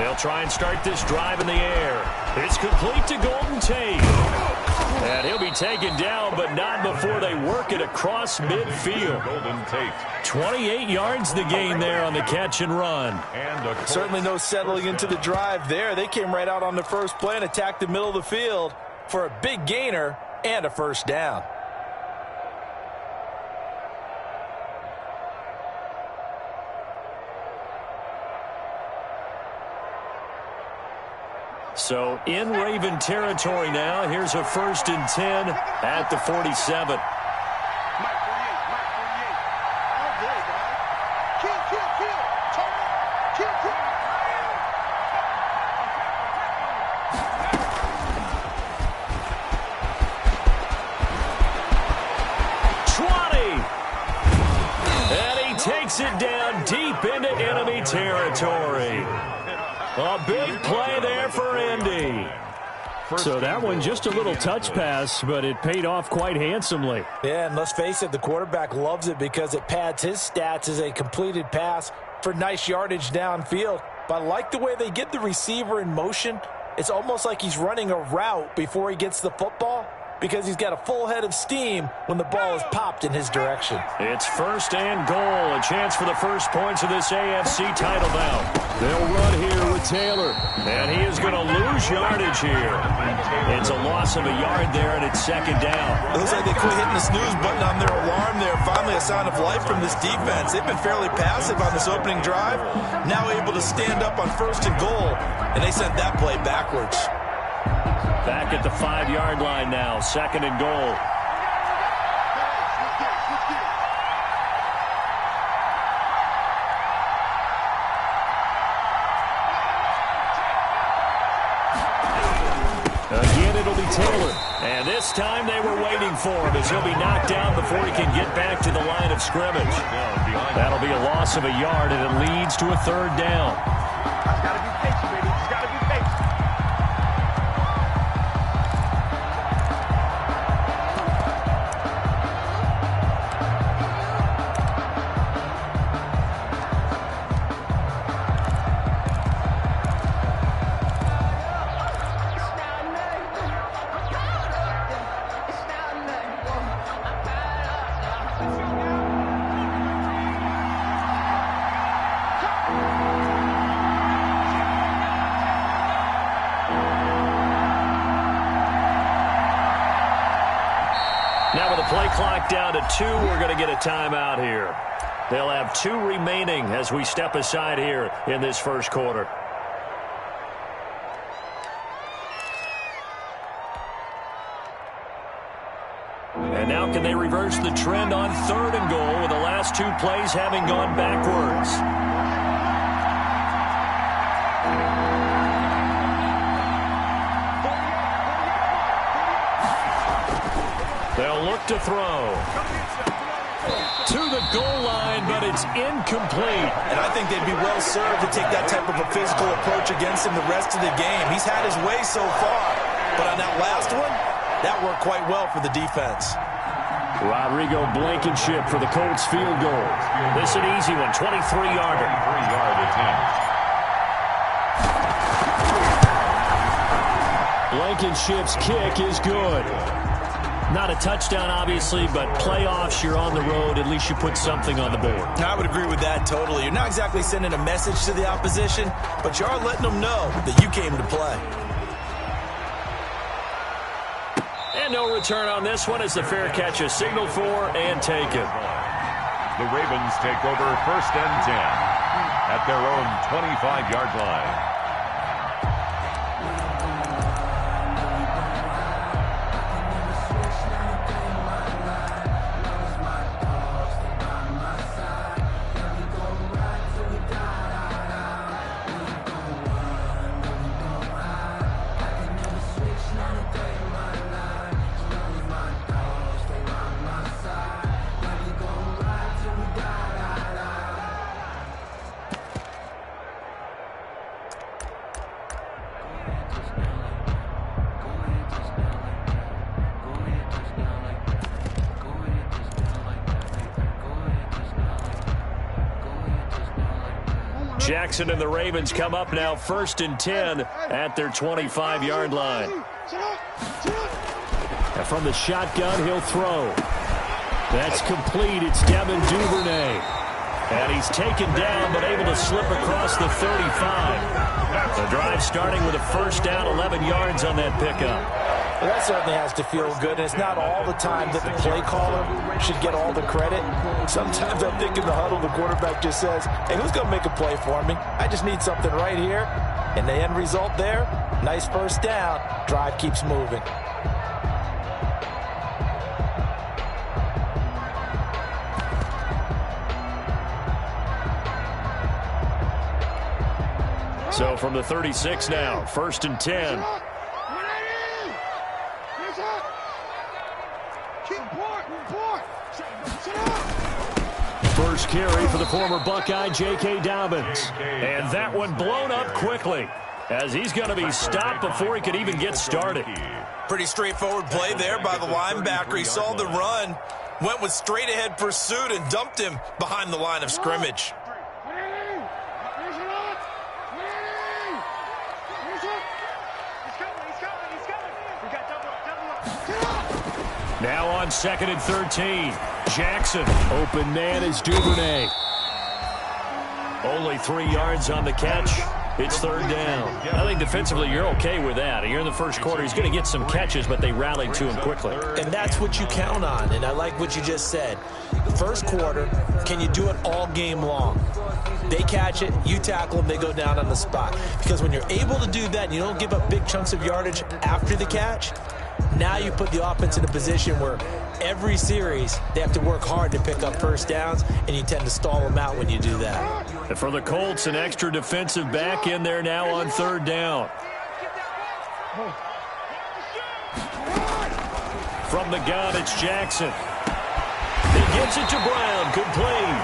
They'll try and start this drive in the air. It's complete to Golden Tate. And he'll be taken down, but not before they work it across midfield. Golden Tate. 28 yards the gain there on the catch and run. Certainly no settling into the drive there. They came right out on the first play and attacked the middle of the field for a big gainer and a first down. So in Raven territory now. Here's a 1st and 10 at the 47. Takes it down deep into enemy territory. A big play there for Indy. So that one just a little touch pass, but it paid off quite handsomely. Yeah, and let's face it, the quarterback loves it because it pads his stats as a completed pass for nice yardage downfield. But I like the way they get the receiver in motion. It's almost like he's running a route before he gets the football, because he's got a full head of steam when the ball is popped in his direction. It's 1st and goal, a chance for the first points of this AFC title bout. They'll run here with Taylor, and he is going to lose yardage here. It's a loss of a yard there, and it's 2nd down. It looks like they quit hitting the snooze button on their alarm there. Finally a sign of life from this defense. They've been fairly passive on this opening drive, now able to stand up on 1st and goal, and they sent that play backwards. Back at the 5-yard line now, 2nd and goal. Again, it'll be Taylor. And this time they were waiting for him as he'll be knocked down before he can get back to the line of scrimmage. That'll be a loss of a yard, and it leads to a 3rd down. Now with the play clock down to 2, we're going to get a timeout here. They'll have 2 remaining as we step aside here in this first quarter. And now can they reverse the trend on 3rd and goal with the last 2 plays having gone backwards? They'll look to throw. To the goal line, but it's incomplete. And I think they'd be well served to take that type of a physical approach against him the rest of the game. He's had his way so far, but on that last one, that worked quite well for the defense. Rodrigo Blankenship for the Colts field goal. This is an easy one, 23-yarder. 3-yard attempt. Blankenship's kick is good. Not a touchdown, obviously, but playoffs, you're on the road. At least you put something on the board. I would agree with that totally. You're not exactly sending a message to the opposition, but you are letting them know that you came to play. And no return on this one as the fair catch is signaled for and taken. The Ravens take over 1st and 10 at their own 25-yard line. Jackson and the Ravens come up now 1st and 10 at their 25-yard line. And from the shotgun, he'll throw. That's complete. It's Devin Duvernay. And he's taken down but able to slip across the 35. The drive starting with a first down, 11 yards on that pickup. Well, that certainly has to feel good, and it's not all the time that the play caller should get all the credit. Sometimes I think in the huddle, the quarterback just says, hey, who's going to make a play for me? I just need something right here. And the end result there, nice first down. Drive keeps moving. So from the 36 now, 1st and 10. First carry for the former Buckeye, J.K. Dobbins. And that one blown up quickly as he's going to be stopped before he could even get started. Pretty straightforward play there by the linebacker. He saw the run, went with straight-ahead pursuit, and dumped him behind the line of scrimmage. Now on 2nd and 13. Jackson, open man is Duvernay. Only 3 yards on the catch. It's 3rd down. I think defensively you're okay with that. You're in the first quarter. He's going to get some catches, but they rallied to him quickly. And that's what you count on, and I like what you just said. First quarter, can you do it all game long? They catch it, you tackle them, they go down on the spot. Because when you're able to do that and you don't give up big chunks of yardage after the catch, now you put the offense in a position where every series they have to work hard to pick up first downs, and you tend to stall them out when you do that. And for the Colts, an extra defensive back in there now on 3rd down. From the gun, it's Jackson. He gets it to Brown, complete.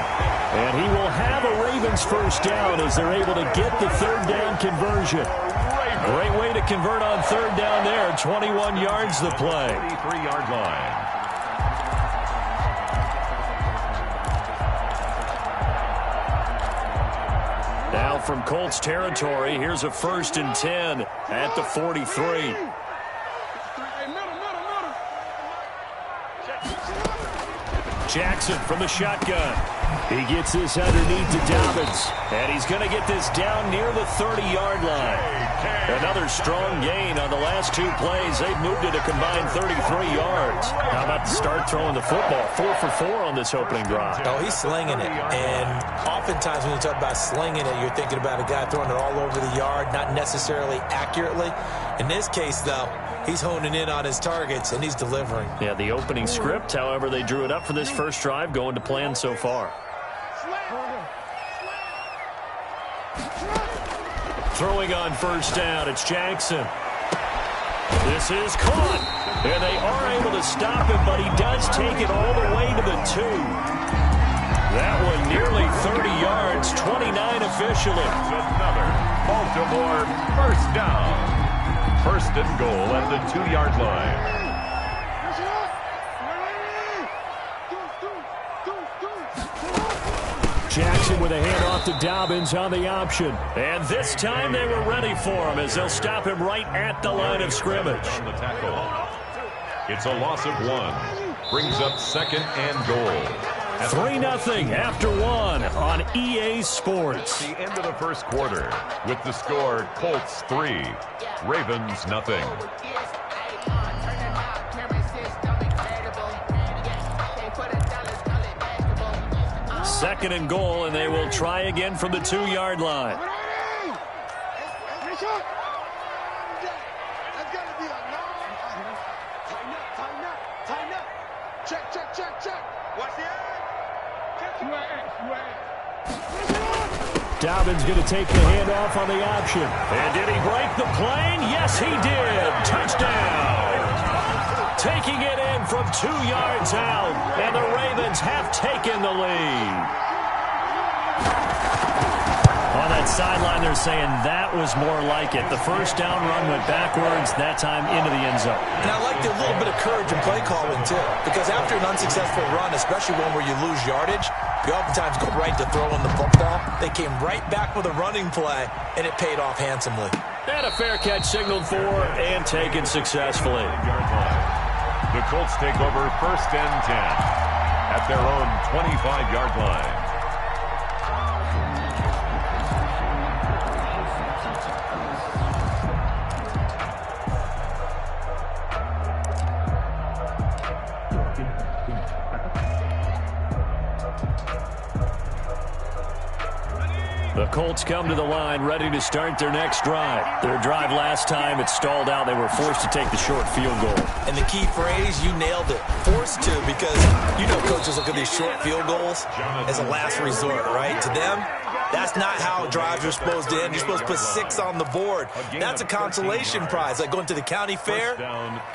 And he will have a Ravens first down as they're able to get the 3rd down conversion. Great way to convert on 3rd down there. 21 yards the play. 83-yard line. Now from Colts territory, here's a 1st and 10 at the 43. Jackson from the shotgun. He gets this underneath to Dobbins. And he's going to get this down near the 30-yard line. Another strong gain on the last 2 plays. They've moved it a combined 33 yards. How about to start throwing the football? 4 for 4 on this opening drive. Oh, he's slinging it. And oftentimes when you talk about slinging it, you're thinking about a guy throwing it all over the yard, not necessarily accurately. In this case, though, he's honing in on his targets, and he's delivering. Yeah, the opening script, however, they drew it up for this first drive, going to plan so far. Throwing on first down, it's Jackson. This is caught. And they are able to stop him, but he does take it all the way to the 2. That one nearly 30 yards, 29 officially. Another Baltimore first down. 1st and goal at the 2-yard line. Jackson with a handoff to Dobbins on the option. And this time they were ready for him as they'll stop him right at the line of scrimmage. On the tackle. It's a loss of 1. Brings up 2nd and goal. 3-0 after 1 on EA Sports. The end of the first quarter with the score Colts 3, Ravens nothing. Second and goal, and they will try again from the 2-yard line. Dobbins going to take the handoff on the option. And did he break the plane? Yes, he did. Touchdown. Taking it in from 2 yards out, and the Ravens have taken the lead. On a that sideline, they're saying that was more like it. The first down run went backwards, that time into the end zone. And I like the little bit of courage in play calling, too, because after an unsuccessful run, especially one where you lose yardage, you oftentimes go right to throwing the football. They came right back with a running play, and it paid off handsomely. And a fair catch signaled for and taken successfully. The Colts take over 1st and 10 at their own 25-yard line. The Colts come to the line ready to start their next drive. Their drive last time, it stalled out. They were forced to take the short field goal. And the key phrase, you nailed it, forced to, because you know coaches look at these short field goals as a last resort, right? To them, that's not how drives are supposed to end. You're supposed to put 6 on the board. That's a consolation prize. Like going to the county fair,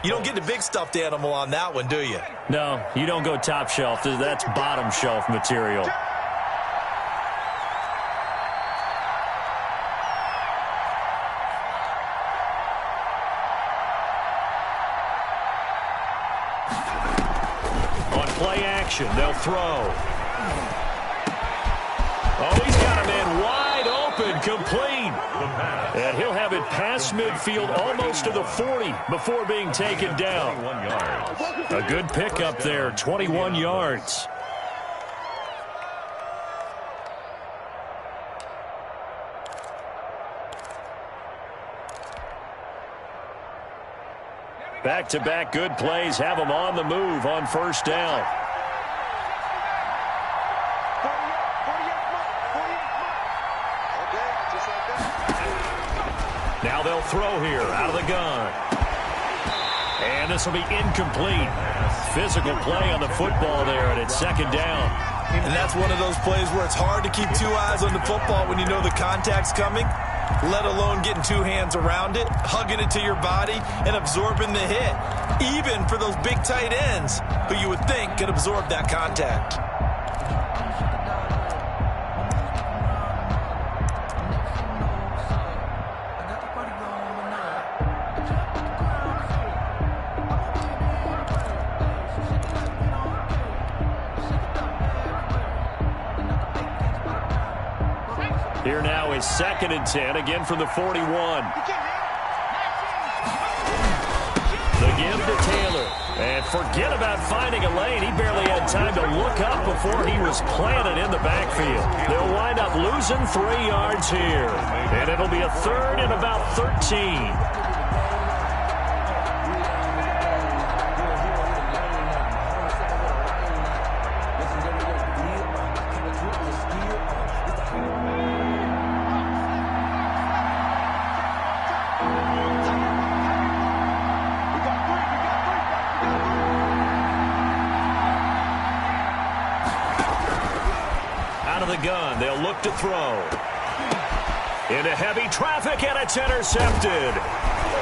you don't get the big stuffed animal on that one, do you? No, you don't go top shelf. That's bottom shelf material. They'll throw. Oh, he's got a man wide open, complete. And he'll have it past midfield, almost to the 40 before being taken down. A good pickup there, 21 yards. Back-to-back good plays have them on the move on 1st down. Now they'll throw here out of the gun. And this will be incomplete. Physical play on the football there, and it's 2nd down. And that's one of those plays where it's hard to keep 2 eyes on the football when you know the contact's coming, let alone getting 2 hands around it, hugging it to your body, and absorbing the hit, even for those big tight ends who you would think could absorb that contact. Here now is 2nd and 10, again from the 41. The give to Taylor. And forget about finding a lane. He barely had time to look up before he was planted in the backfield. They'll wind up losing 3 yards here. And it'll be a 3rd and about 13. Out of the gun, they'll look to throw. Into heavy traffic, and it's intercepted.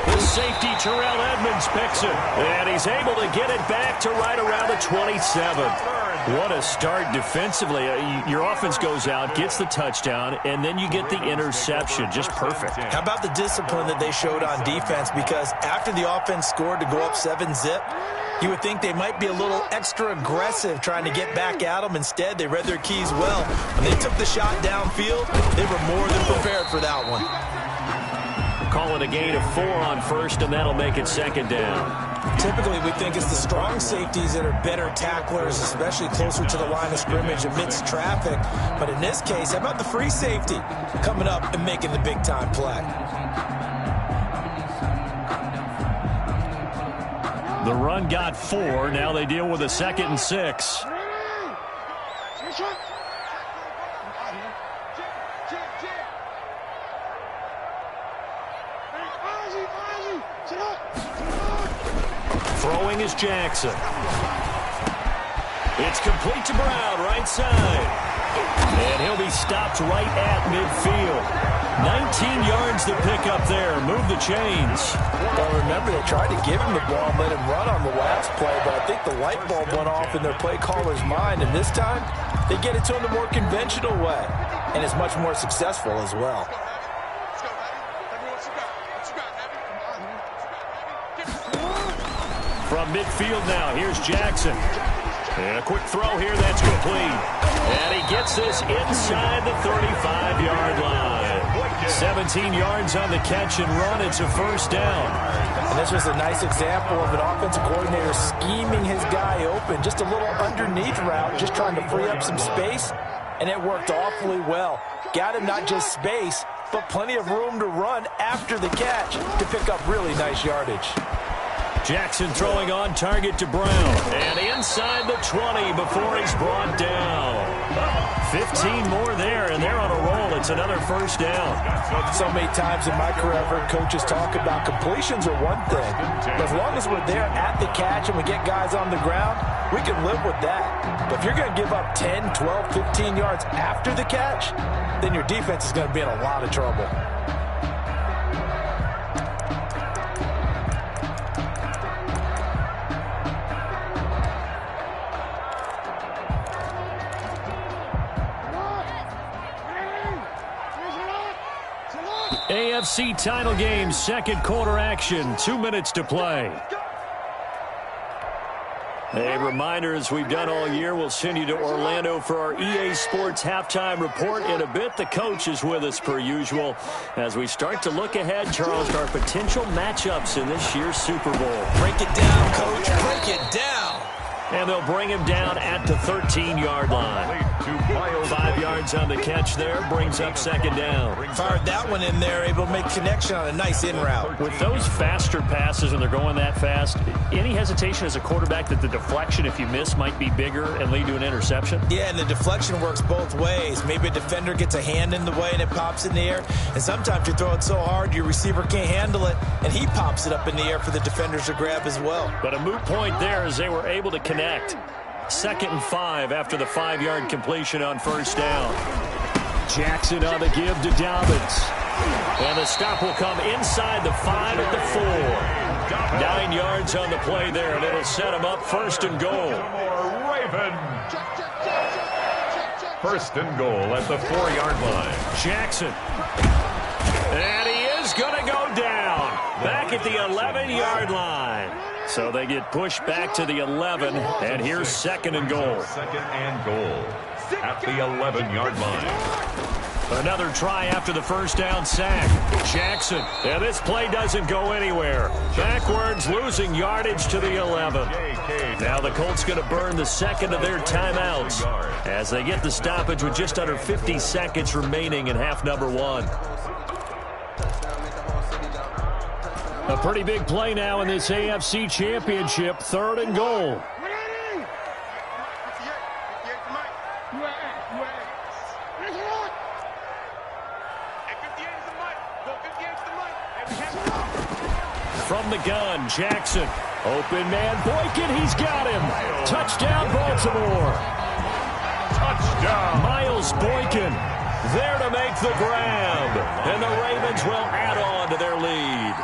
The safety, Terrell Edmonds, picks it. And he's able to get it back to right around the 27. What a start defensively. Your offense goes out, gets the touchdown, and then you get the interception. Just perfect. How about the discipline that they showed on defense? Because after the offense scored to go up 7-zip, you would think they might be a little extra aggressive trying to get back at them. Instead, they read their keys well. When they took the shot downfield, they were more than prepared for that one. Call it a gain of 4 on 1st, and that'll make it 2nd down. Typically, we think it's the strong safeties that are better tacklers, especially closer to the line of scrimmage amidst traffic. But in this case, how about the free safety coming up and making the big-time play? The run got 4. Now they deal with a 2nd and 6. Throwing is Jackson. It's complete to Brown, right side. And he'll be stopped right at midfield. 19 yards to pick up there. Move the chains. Well, remember, they tried to give him the ball and let him run on the last play, but I think the light bulb went off in their play caller's mind, and this time they get it to him the more conventional way. and is much more successful as well. From midfield now, here's Jackson. And a quick throw here, that's complete. And he gets this inside the 35-yard line. 17 yards on the catch and run. It's a first down. And this was a nice example of an offensive coordinator scheming his guy open. Just a little underneath route, just trying to free up some space. And it worked awfully well. Got him not just space, but plenty of room to run after the catch to pick up really nice yardage. Jackson throwing on target to Brown. And inside the 20 before he's brought down. 15 more there, and they're on a roll. It's another first down. So many times in my career, I've heard coaches talk about completions are one thing. But as long as we're there at the catch and we get guys on the ground, we can live with that. But if you're going to give up 10, 12, 15 yards after the catch, then your defense is going to be in a lot of trouble. AFC title game, second quarter action, 2 minutes to play. A reminder, as we've done all year, we'll send you to Orlando for our EA Sports halftime report in a bit. The coach is with us per usual as we start to look ahead, Charles, to our potential matchups in this year's Super Bowl. Break it down, Coach. Break it down. And they'll bring him down at the 13-yard line. 5 yards on the catch there, brings up second down. Fired that one in there, able to make connection on a nice in route. With those faster passes, and they're going that fast, any hesitation as a quarterback that the deflection, if you miss, might be bigger and lead to an interception? Yeah, and the deflection works both ways. Maybe a defender gets a hand in the way and it pops in the air. And sometimes you throw it so hard your receiver can't handle it, and he pops it up in the air for the defenders to grab as well. But a moot point there as they were able to connect. 2nd and 5 after the 5-yard completion on first down. Jackson on the give to Dobbins. And the stop will come inside the 5 at the 4. 9 yards on the play there, and it'll set him up 1st and goal. First and goal at the 4-yard line. Jackson. And he is going to go down. Back at the 11-yard line. So they get pushed back to the 11, and here's 2nd and goal. 2nd and goal at the 11-yard line. Another try after the first down sack. Jackson. And this play doesn't go anywhere. Backwards, losing yardage to the 11. Now the Colts going to burn the second of their timeouts as they get the stoppage with just under 50 seconds remaining in half number 1. A pretty big play now in this AFC Championship. 3rd and goal. From the gun, Jackson. Open man, Boykin, he's got him. Touchdown, Baltimore. Touchdown. Miles Boykin there to make the grab. And the Ravens will add on to their lead.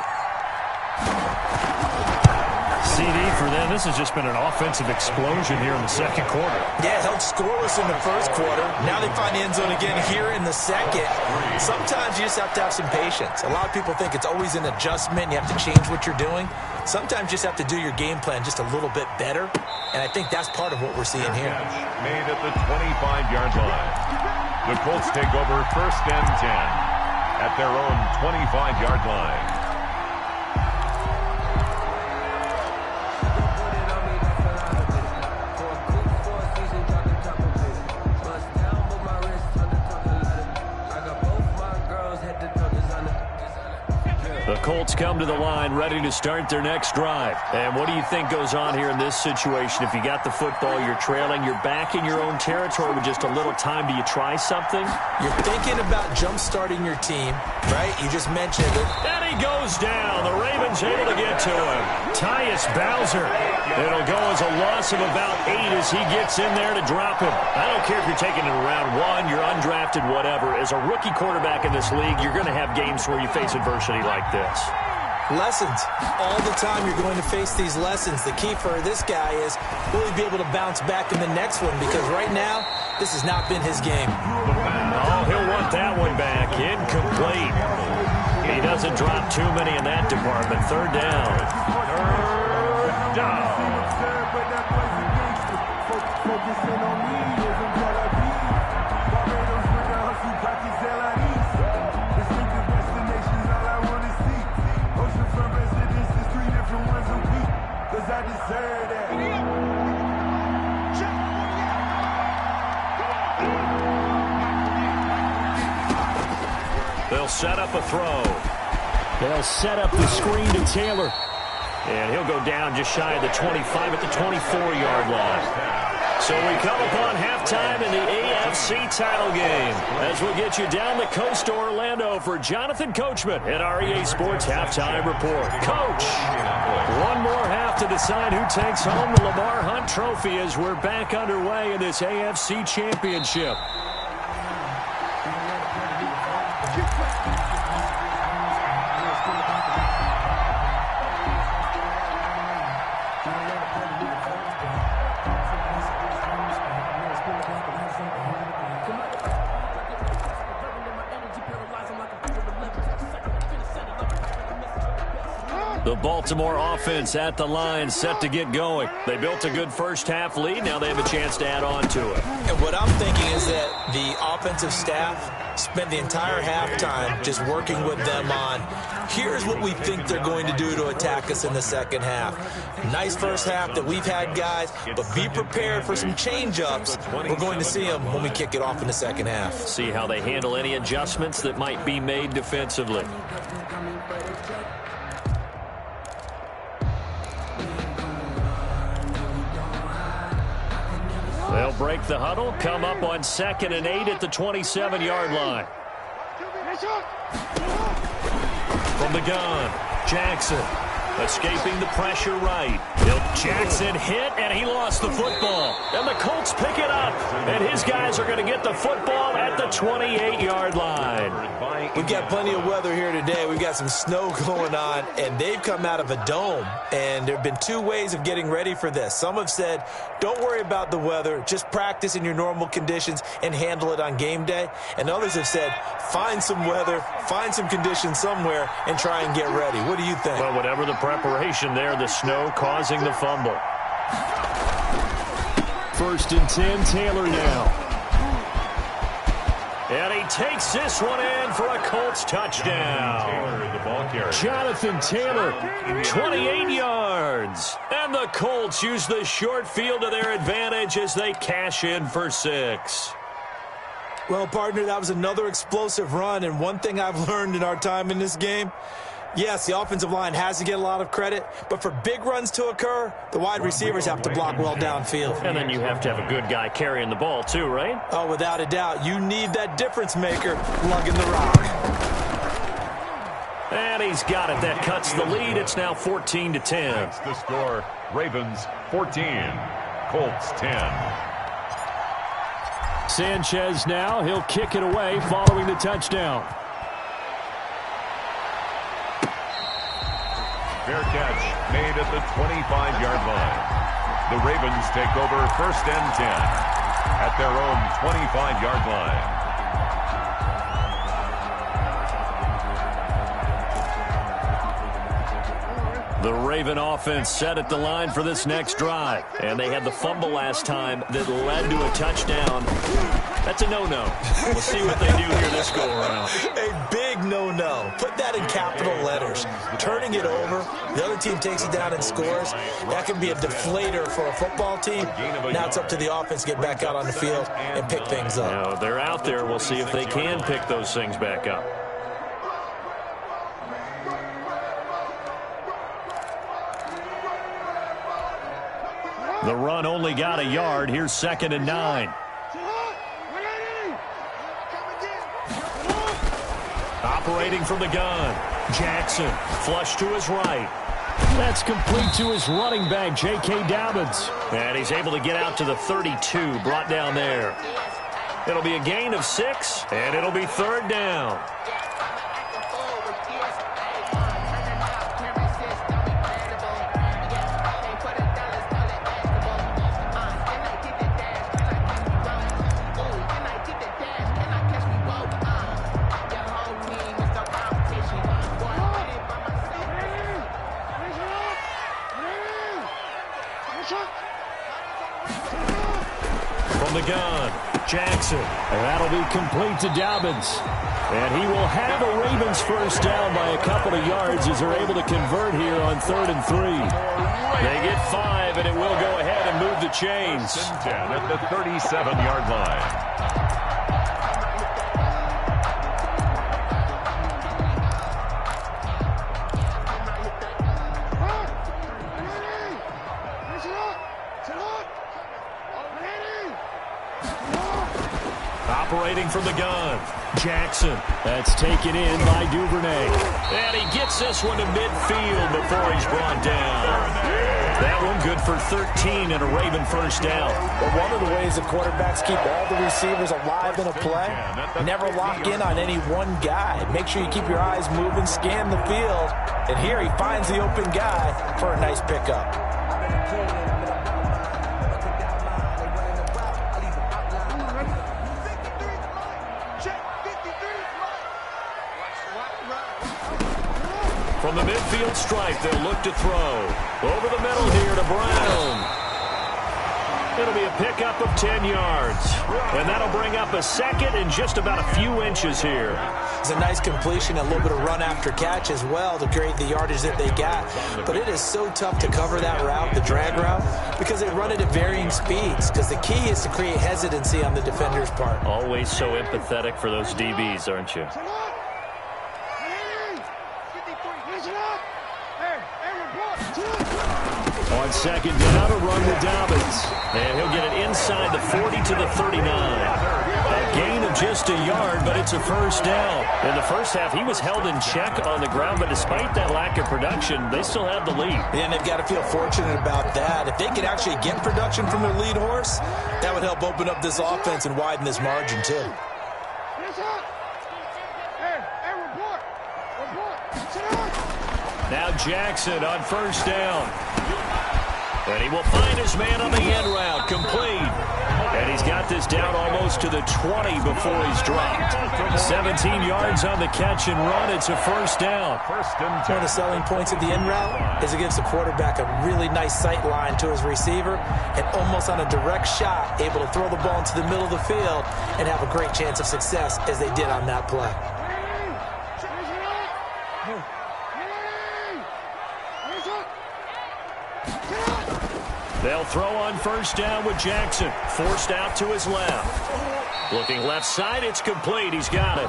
CD for them. This has just been an offensive explosion here in the second quarter. Yeah, held scoreless in the first quarter. Now they find the end zone again here in the second. Sometimes you just have to have some patience. A lot of people think it's always an adjustment. You have to change what you're doing. Sometimes you just have to do your game plan just a little bit better. And I think that's part of what we're seeing here. Made at the 25-yard line. The Colts take over 1st and 10 at their own 25-yard line. The Colts come to the line ready to start their next drive. And what do you think goes on here in this situation? If you got the football, you're trailing, you're back in your own territory with just a little time. Do you try something? You're thinking about jump-starting your team, right? You just mentioned it. And he goes down. The Ravens able to get to him. Tyus Bowser. It'll go as a loss of about 8 as he gets in there to drop him. I don't care if you're taking it in round 1, you're undrafted, whatever. As a rookie quarterback in this league, you're going to have games where you face adversity like this. Lessons. All the time you're going to face these lessons. The key for this guy is will he be able to bounce back in the next one? Because right now, this has not been his game. Oh, he'll want that one back. Incomplete. He doesn't drop too many in that department. Third down. Third down. They'll set up a throw. They'll set up the screen to Taylor. And he'll go down just shy of the 25 at the 24-yard line. So we come upon halftime in the AFC title game as we get you down the coast to Orlando for Jonathan Coachman at our EA Sports Halftime Report. Coach, one more half to decide who takes home the Lamar Hunt Trophy as we're back underway in this AFC Championship. The Baltimore offense at the line, set to get going. They built a good first-half lead. Now they have a chance to add on to it. And what I'm thinking is that the offensive staff spent the entire halftime just working with them on, here's what we think they're going to do to attack us in the second half. Nice first half that we've had, guys, but be prepared for some change-ups. We're going to see them when we kick it off in the second half. See how they handle any adjustments that might be made defensively. They'll break the huddle, come up on 2nd and 8 at the 27-yard line. From the gun, Jackson escaping the pressure right. Jackson hit, and he lost the football. And the Colts pick it up, and his guys are going to get the football at the 28-yard line. We've got plenty of weather here today. We've got some snow going on, and they've come out of a dome. And there have been two ways of getting ready for this. Some have said, don't worry about the weather. Just practice in your normal conditions and handle it on game day. And others have said, find some weather, find some conditions somewhere, and try and get ready. What do you think? Well, whatever the preparation there, the snow causing the fumble. 1st and 10, Taylor now. And he takes this one in for a Colts touchdown. Jonathan Taylor, 28 yards. And the Colts use the short field to their advantage as they cash in for 6. Well, partner, that was another explosive run. And one thing I've learned in our time in this game, yes, the offensive line has to get a lot of credit, but for big runs to occur, the wide receivers have to block well downfield. And then you have to have a good guy carrying the ball too, right? Oh, without a doubt. You need that difference maker lugging the rock. And he's got it. That cuts the lead. It's now 14-10. That's the score. Ravens 14, Colts 10. Sanchez now. He'll kick it away following the touchdown. Fair catch made at the 25-yard line. The Ravens take over 1st and 10 at their own 25-yard line. The Raven offense set at the line for this next drive. And they had the fumble last time that led to a touchdown. That's a no-no. We'll see what they do here this go-around. A big no-no. Put that in capital letters. Turning it over, the other team takes it down and scores. That can be a deflator for a football team. Now it's up to the offense to get back out on the field and pick things up. Now, they're out there. We'll see if they can pick those things back up. The run only got a yard. Here's 2nd and 9. Operating from the gun. Jackson, flush to his right. That's complete to his running back, J.K. Dobbins. And he's able to get out to the 32, brought down there. It'll be a gain of 6, and it'll be 3rd down. from the gun. Jackson. And that'll be complete to Dobbins. And he will have a Ravens first down by a couple of yards as they're able to convert here on 3rd and 3. They get 5, and it will go ahead and move the chains. 10 at the 37-yard line. Operating from the gun. Jackson. That's taken in by Duvernay. And he gets this one to midfield before he's brought down. That one good for 13 and a Raven first down. But one of the ways the quarterbacks keep all the receivers alive in a play, never lock in on any one guy. Make sure you keep your eyes moving, scan the field. And here he finds the open guy for a nice pickup. From the midfield stripe, they'll look to throw. Over the middle here to Brown. It'll be a pickup of 10 yards. And that'll bring up a second and just about a few inches here. It's a nice completion, a little bit of run after catch as well to create the yardage that they got. But it is so tough to cover that route, the drag route, because they run it at varying speeds. Because the key is to create hesitancy on the defender's part. Always so empathetic for those DBs, aren't you? On second down, a run with Dobbins. And he'll get it inside the 40 to the 39. A gain of just a yard, but it's a first down. In the first half, he was held in check on the ground, but despite that lack of production, they still have the lead. And they've got to feel fortunate about that. If they could actually get production from their lead horse, that would help open up this offense and widen this margin, too. Now Jackson on first down. And he will find his man on the end route, complete. And he's got this down almost to the 20 before he's dropped. 17 yards on the catch and run. It's a first down. One of the selling points of the end route is it gives the quarterback a really nice sight line to his receiver and almost on a direct shot, able to throw the ball into the middle of the field and have a great chance of success as they did on that play. They'll throw on first down with Jackson. Forced out to his left. Looking left side, it's complete. He's got it.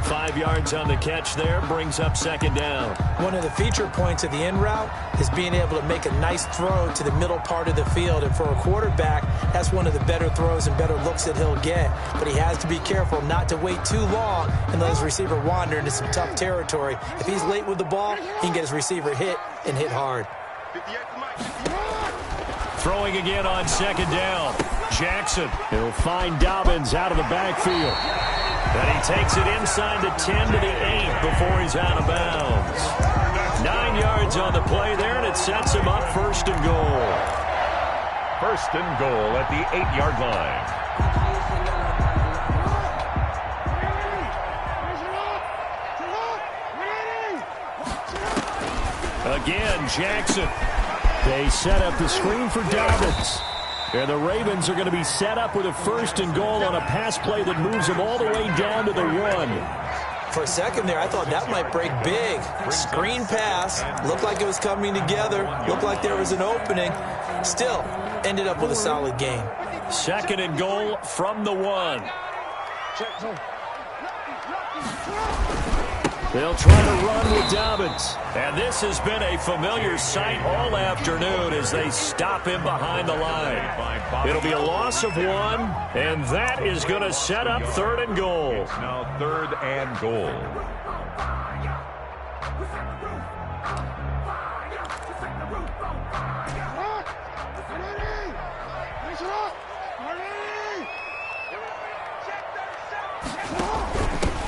5 yards on the catch there, brings up second down. One of the feature points of the end route is being able to make a nice throw to the middle part of the field. And for a quarterback, that's one of the better throws and better looks that he'll get. But he has to be careful not to wait too long and let his receiver wander into some tough territory. If he's late with the ball, he can get his receiver hit and hit hard. Throwing again on second down. Jackson. He'll find Dobbins out of the backfield. And he takes it inside the 10 to the 8 before he's out of bounds. 9 yards on the play there, and it sets him up first and goal. First and goal at the 8-yard line. Again, Jackson. They set up the screen for Dobbins. And the Ravens are going to be set up with a first and goal on a pass play that moves them all the way down to the 1. For a second there, I thought that might break big. Screen pass. Looked like it was coming together. Looked like there was an opening. Still, ended up with a solid gain. Second and goal from the 1. They'll try to run with Dobbins. And this has been a familiar sight all afternoon as they stop him behind the line. It'll be a loss of 1, and that is going to set up third and goal. It's now third and goal.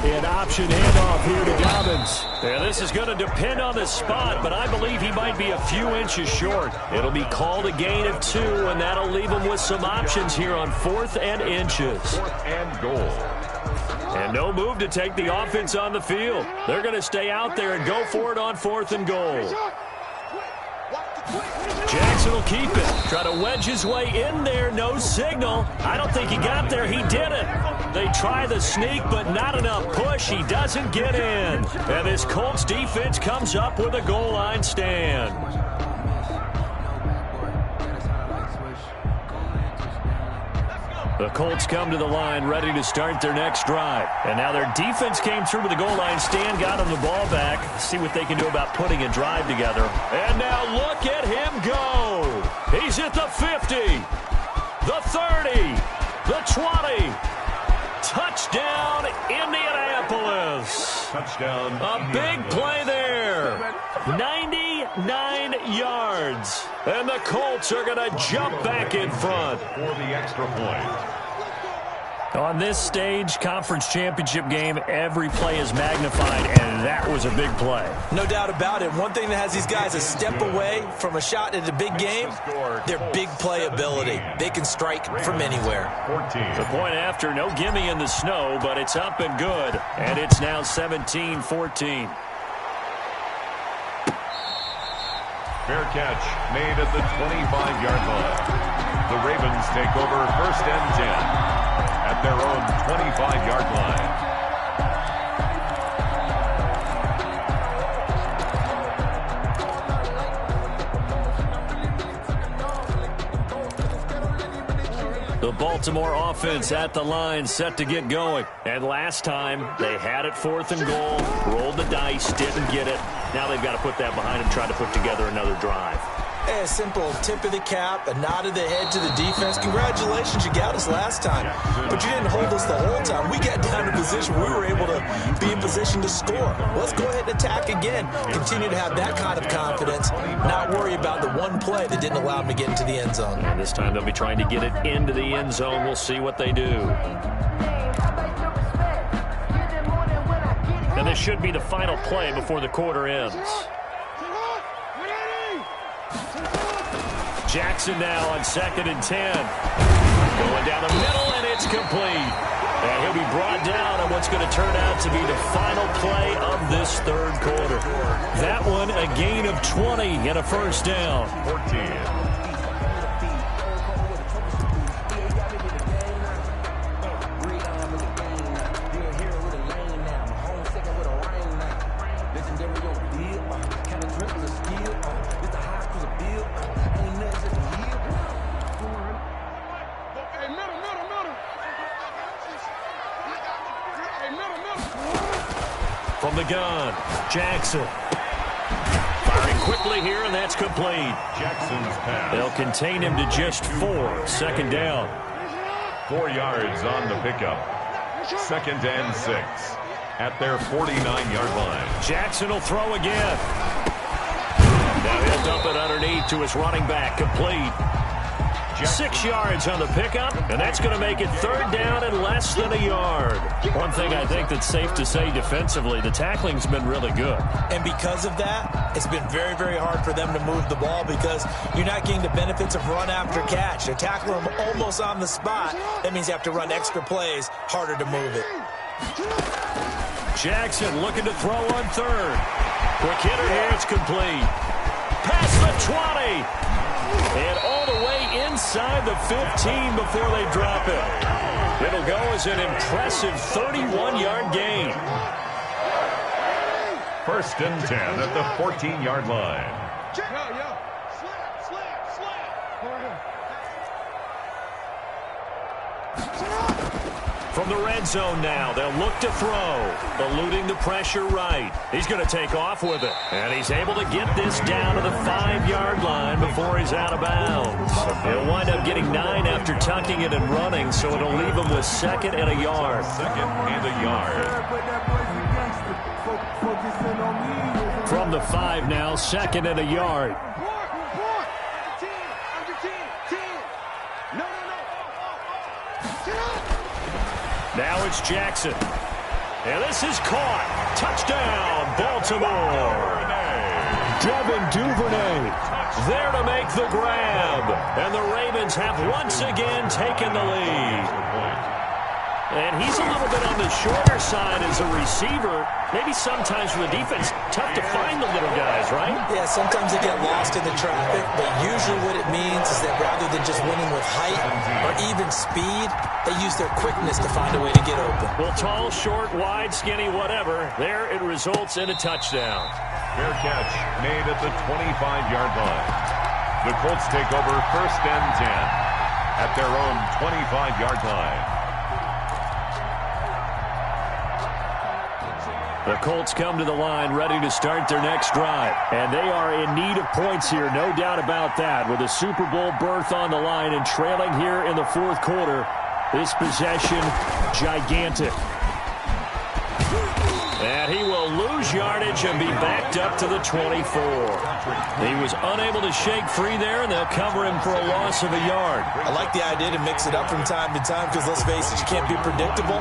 An option handoff here to Dobbins. And this is going to depend on the spot, but I believe he might be a few inches short. It'll be called a gain of 2, and that'll leave him with some options here on 4th and inches. 4th and goal. And no move to take the offense on the field. They're going to stay out there and go for it on 4th and goal. Jackson Jackson will keep it. Try to wedge his way in there. No signal. I don't think he got there. He didn't. They try the sneak, but not enough push. He doesn't get in. And this Colts defense comes up with a goal line stand. The Colts come to the line ready to start their next drive. And now their defense came through with the goal line stand, got them the ball back. See what they can do about putting a drive together. And now look at him go. He's at the 50, the 30, the 20. Touchdown, Indianapolis. Touchdown. A big play there. 99 yards. And the Colts are going to jump back in front. For the extra point. On this stage, conference championship game, every play is magnified, and that was a big play. No doubt about it. One thing that has these guys a step away from a shot at a big game, their big play ability. They can strike from anywhere. 14. The point after, no gimme in the snow, but it's up and good, and it's now 17-14. Fair catch made at the 25-yard line. The Ravens take over first and 10 at their own 25-yard line. The Baltimore offense at the line, set to get going. And last time, they had it 4th and goal, rolled the dice, didn't get it. Now they've got to put that behind them, try to put together another drive. A simple tip of the cap, a nod of the head to the defense. Congratulations, you got us last time. But you didn't hold us the whole time. We got down to position. We were able to be in position to score. Let's go ahead and attack again. Continue to have that kind of confidence. Not worry about the one play that didn't allow them to get into the end zone. And this time they'll be trying to get it into the end zone. We'll see what they do. And this should be the final play before the quarter ends. Jackson now on 2nd and 10. Going down the middle, and it's complete. And he'll be brought down on what's going to turn out to be the final play of this third quarter. That one, a gain of 20 and a first down. 14. From the gun, Jackson. Firing quickly here, and that's complete. Jackson's pass. They'll contain him to just 4. 2nd down. 4 yards on the pickup. 2nd and 6 at their 49-yard line. Jackson will throw again. Now he'll dump it underneath to his running back. Complete. 6 yards on the pickup, and that's going to make it 3rd down and less than a yard. One thing I think that's safe to say defensively, the tackling's been really good. And because of that, it's been very, very hard for them to move the ball because you're not getting the benefits of run after catch. They're tackling them almost on the spot. That means you have to run extra plays, harder to move it. Jackson looking to throw on 3rd. Quick hitter here, it's complete. Past the 20. And all the way inside the 15 before they drop it. It'll go as an impressive 31-yard gain. 1st and 10 at the 14-yard line. From the red zone now, they'll look to throw. Eluding the pressure right. He's going to take off with it. And he's able to get this down to the 5-yard line before he's out of bounds. He'll wind up getting 9 after tucking it and running, so it'll leave him with 2nd and a yard. 2nd and a yard. From the 5 now, 2nd and a yard. Now it's Jackson. And this is caught. Touchdown, Baltimore. Devin Duvernay there to make the grab. And the Ravens have once again taken the lead. And he's a little bit on the shorter side as a receiver. Maybe sometimes for the defense, tough to find the little guys, right? Yeah, sometimes they get lost in the traffic, but usually what it means is that rather than just winning with height or even speed, they use their quickness to find a way to get open. Well, tall, short, wide, skinny, whatever, there it results in a touchdown. Fair catch made at the 25-yard line. The Colts take over 1st and 10 at their own 25-yard line. The Colts come to the line ready to start their next drive. And they are in need of points here, no doubt about that. With a Super Bowl berth on the line and trailing here in the 4th quarter, this possession gigantic. And he will lose yardage and be backed up to the 24. He was unable to shake free there, and they'll cover him for a loss of a yard. I like the idea to mix it up from time to time because, let's face it, you can't be predictable.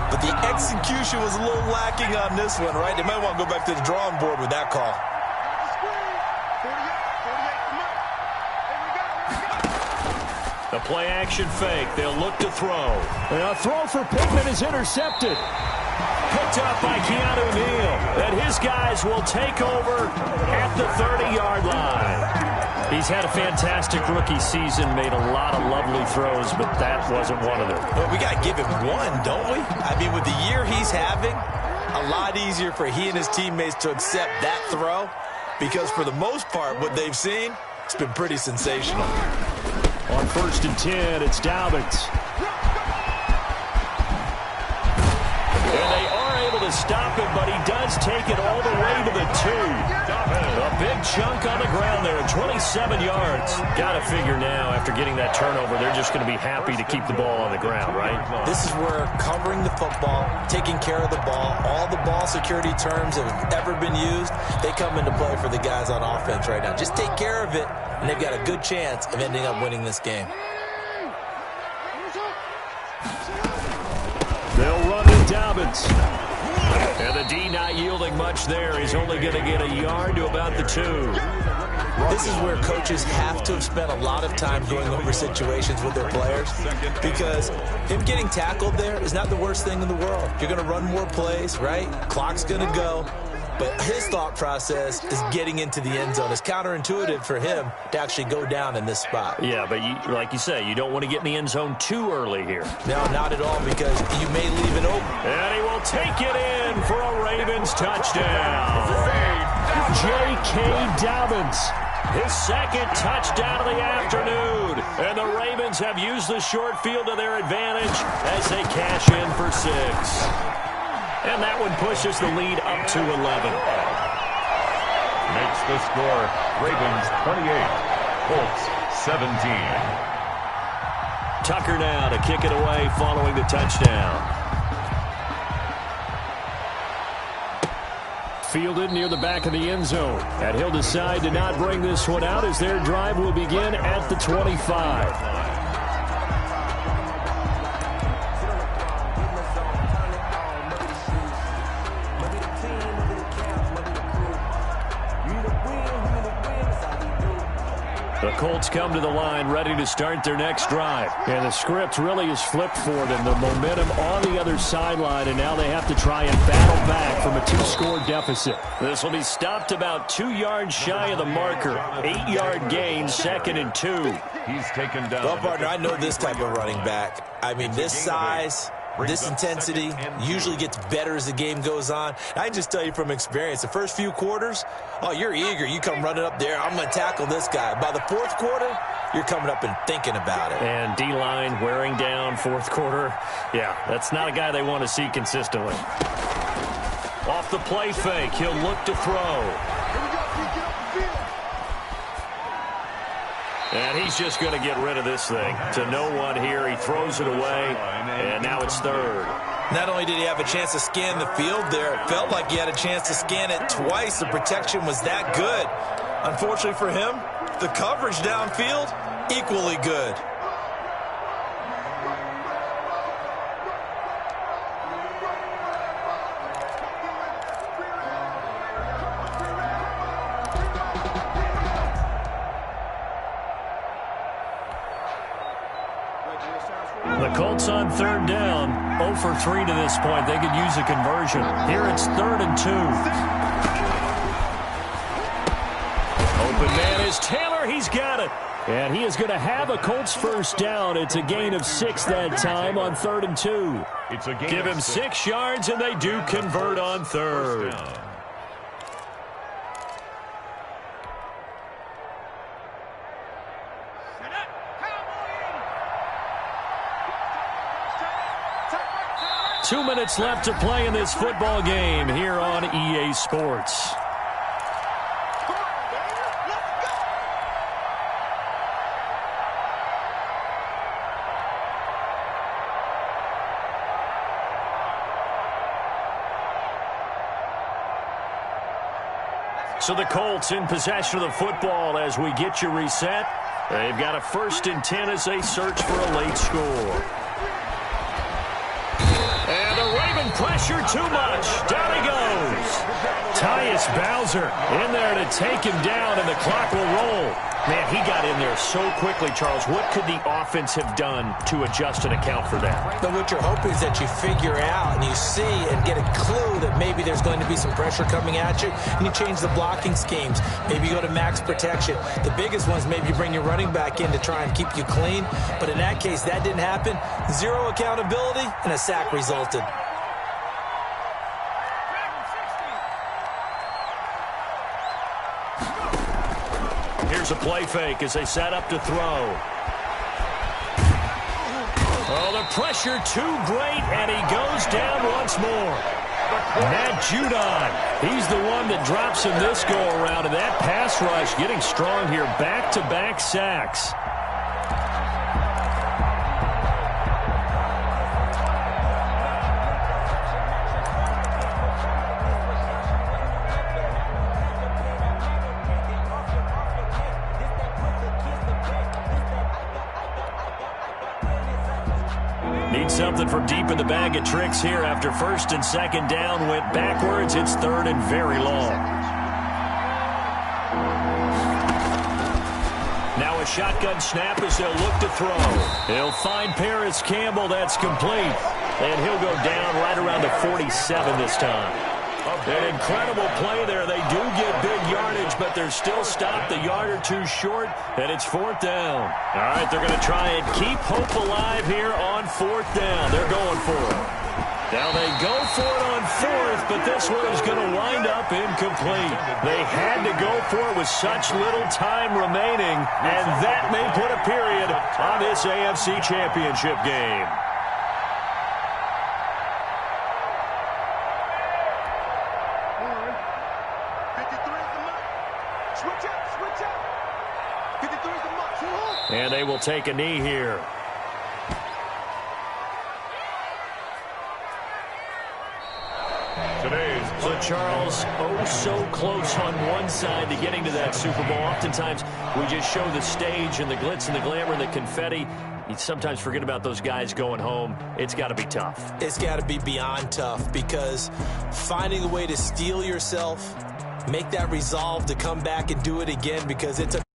But the execution was a little lacking on this one, right? They might want to go back to the drawing board with that call. The play-action fake. They'll look to throw. And a throw for Pittman is intercepted. Picked up by Keanu Neal. And his guys will take over at the 30-yard line. He's had a fantastic rookie season, made a lot of lovely throws, but that wasn't one of them. Well, we got to give him one, don't we? I mean, with the year he's having, a lot easier for he and his teammates to accept that throw because for the most part, what they've seen, it's been pretty sensational. On 1st and 10, it's Dobbins. And they are able to stop him, but he does take it all the way to the 2. A big chunk on the ground there, 27 yards. Got to figure now, after getting that turnover, they're just going to be happy to keep the ball on the ground, right? This is where covering the football, taking care of the ball, all the ball security terms that have ever been used, they come into play for the guys on offense right now. Just take care of it, and they've got a good chance of ending up winning this game. They'll run to Dobbins. And the D not yielding much there. He's only going to get a yard to about the 2. This is where coaches have to have spent a lot of time going over situations with their players because him getting tackled there is not the worst thing in the world. You're going to run more plays, right? Clock's going to go. But his thought process is getting into the end zone. It's counterintuitive for him to actually go down in this spot. Yeah, but like you say, you don't want to get in the end zone too early here. No, not at all, because you may leave it open. And he will take it in for a Ravens touchdown. J.K. Dobbins, his 2nd touchdown of the afternoon. And the Ravens have used the short field to their advantage as they cash in for 6. And that one pushes the lead up to 11. Makes the score Ravens 28, Colts 17. Tucker now to kick it away following the touchdown. Fielded near the back of the end zone. And he'll decide to not bring this one out as their drive will begin at the 25. The Colts come to the line ready to start their next drive. And the script really is flipped for them. The momentum on the other sideline, and now they have to try and battle back from a 2-score deficit. This will be stopped about 2 yards shy of the marker. 8-yard gain, 2nd and 2. He's taken down. Well, partner, I know this type of running back. I mean, this size, this intensity usually gets better as the game goes on. I can just tell you from experience, the first few quarters, oh, you're eager. You come running up there, I'm going to tackle this guy. By the 4th quarter, you're coming up and thinking about it. And D-line wearing down 4th quarter. Yeah, that's not a guy they want to see consistently. Off the play fake, he'll look to throw. And he's just going to get rid of this thing. To no one here, he throws it away, and now it's 3rd. Not only did he have a chance to scan the field there, it felt like he had a chance to scan it twice. The protection was that good. Unfortunately for him, the coverage downfield, equally good. The Colts Colts on third down. 0 for 3 to this point. They could use a conversion. Here it's 3rd and 2. Open man is Taylor. He's got it. And he is going to have a Colts first down. It's a gain of 6 that time on 3rd and 2. Give him 6 yards, and they do convert on 3rd. Two minutes left to play in this football game here on EA Sports. So the Colts in possession of the football as we get you reset. They've got a 1st and 10 as they search for a late score. And the Raven pressure too much. Down he goes. Tyus Bowser in there to take him down, and the clock will roll. Man, he got in there so quickly, Charles. What could the offense have done to adjust and account for that? But what you're hoping is that you figure out and you see and get a clue that maybe there's going to be some pressure coming at you, and you change the blocking schemes. Maybe you go to max protection. The biggest ones, maybe you bring your running back in to try and keep you clean. But in that case, that didn't happen. 0 accountability, and a sack resulted. Here's a play fake as they set up to throw. Oh, the pressure too great, and he goes down once more. Matt Judon, he's the one that drops him this go-around, and that pass rush getting strong here. Back-to-back sacks. Something from deep in the bag of tricks here after 1st and 2nd down went backwards. It's 3rd and very long. Now a shotgun snap as they'll look to throw. He'll find Paris Campbell. That's complete. And he'll go down right around the 47 this time. An incredible play there. They do get big yardage, but they're still stopped a yard or two short, and it's 4th down. All right, they're going to try and keep hope alive here on 4th down. They're going for it. Now they go for it on 4th, but this one is going to wind up incomplete. They had to go for it with such little time remaining, and that may put a period on this AFC Championship game. And they will take a knee here. So, Charles, oh so close on one side to getting to that Super Bowl. Oftentimes, we just show the stage and the glitz and the glamour and the confetti. You sometimes forget about those guys going home. It's got to be tough. It's got to be beyond tough, because finding a way to steel yourself, make that resolve to come back and do it again, because it's a